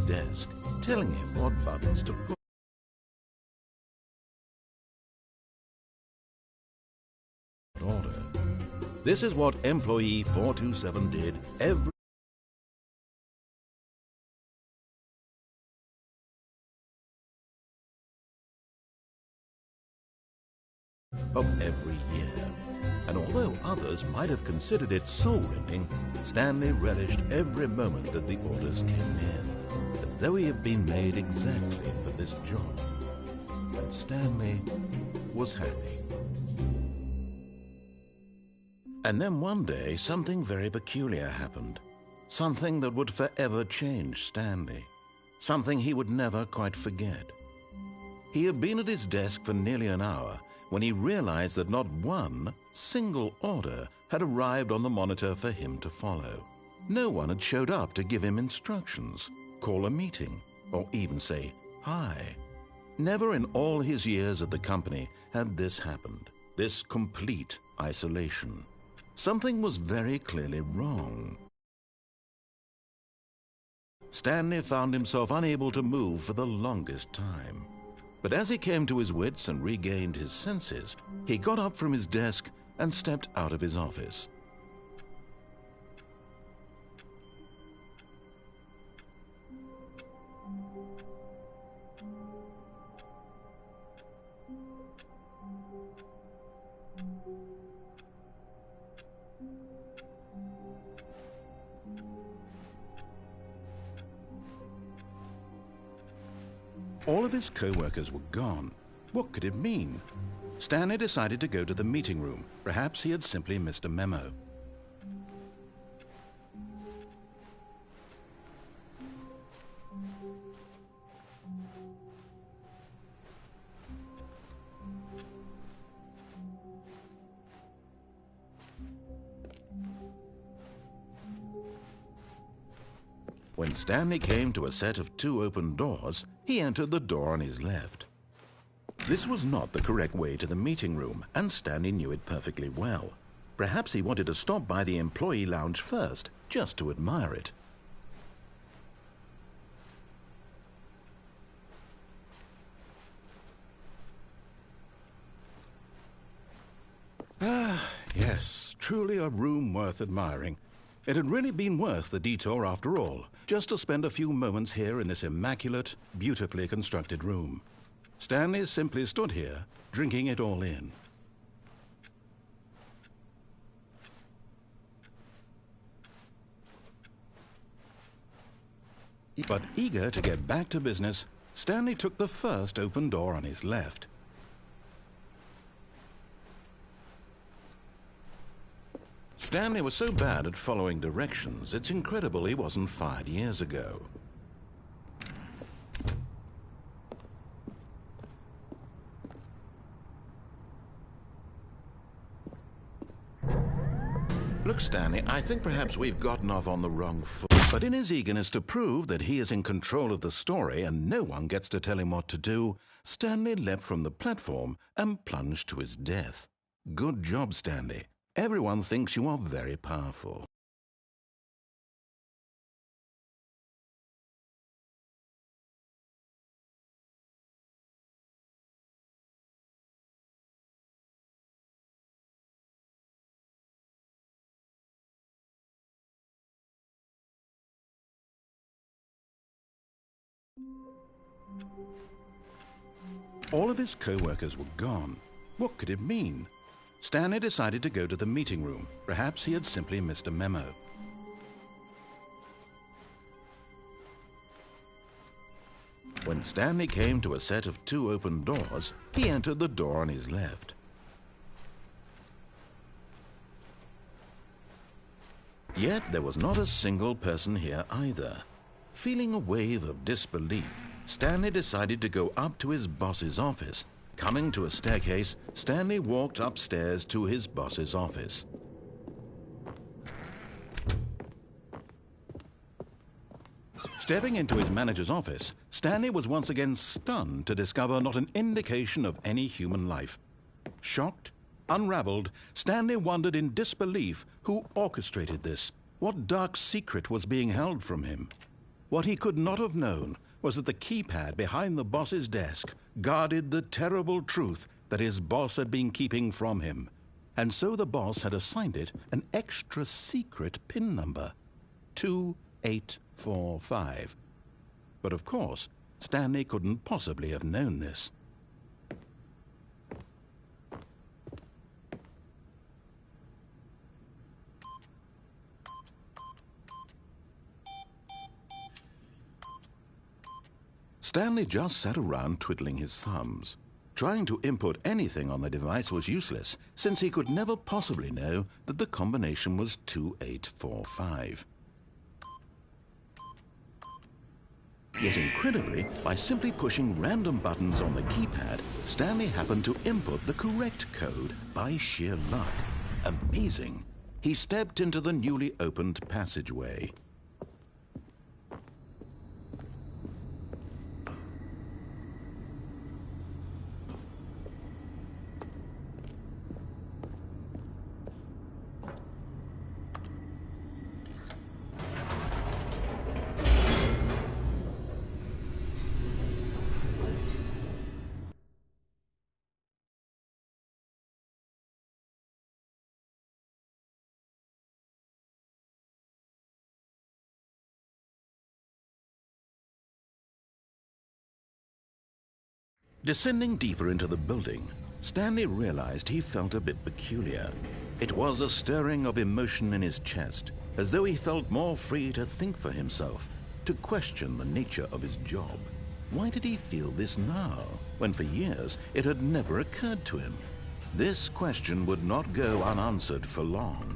desk, telling him what buttons to push. Order. This is what employee 427 did every year. And although others might have considered it soul-rending, Stanley relished every moment that the orders came in, as though he had been made exactly for this job. And Stanley was happy. And then one day, something very peculiar happened. Something that would forever change Stanley. Something he would never quite forget. He had been at his desk for nearly an hour when he realized that not one single order had arrived on the monitor for him to follow. No one had showed up to give him instructions, call a meeting, or even say hi. Never in all his years at the company had this happened, this complete isolation. Something was very clearly wrong. Stanley found himself unable to move for the longest time. But as he came to his wits and regained his senses, he got up from his desk and stepped out of his office. All of his co-workers were gone. What could it mean? Stanley decided to go to the meeting room. Perhaps he had simply missed a memo. When Stanley came to a set of 2 open doors, he entered the door on his left. This was not the correct way to the meeting room, and Stanley knew it perfectly well. Perhaps he wanted to stop by the employee lounge first, just to admire it. Ah, yes, truly a room worth admiring. It had really been worth the detour after all, just to spend a few moments here in this immaculate, beautifully constructed room. Stanley simply stood here, drinking it all in. But eager to get back to business, Stanley took the first open door on his left. Stanley was so bad at following directions, it's incredible he wasn't fired years ago. Look, Stanley, I think perhaps we've gotten off on the wrong foot. But in his eagerness to prove that he is in control of the story and no one gets to tell him what to do, Stanley leapt from the platform and plunged to his death. Good job, Stanley. Everyone thinks you are very powerful. All of his co-workers were gone. What could it mean? Stanley decided to go to the meeting room. Perhaps he had simply missed a memo. When Stanley came to a set of 2 open doors, he entered the door on his left. Yet there was not a single person here either. Feeling a wave of disbelief, Stanley decided to go up to his boss's office. Coming to a staircase, Stanley walked upstairs to his boss's office. Stepping into his manager's office, Stanley was once again stunned to discover not an indication of any human life. Shocked, unraveled, Stanley wondered in disbelief who orchestrated this. What dark secret was being held from him? What he could not have known was that the keypad behind the boss's desk guarded the terrible truth that his boss had been keeping from him. And so the boss had assigned it an extra secret PIN number, 2845. But of course, Stanley couldn't possibly have known this. Stanley just sat around twiddling his thumbs. Trying to input anything on the device was useless, since he could never possibly know that the combination was 2845. Yet incredibly, by simply pushing random buttons on the keypad, Stanley happened to input the correct code by sheer luck. Amazing. He stepped into the newly opened passageway. Descending deeper into the building, Stanley realized he felt a bit peculiar. It was a stirring of emotion in his chest, as though he felt more free to think for himself, to question the nature of his job. Why did he feel this now, when for years it had never occurred to him? This question would not go unanswered for long.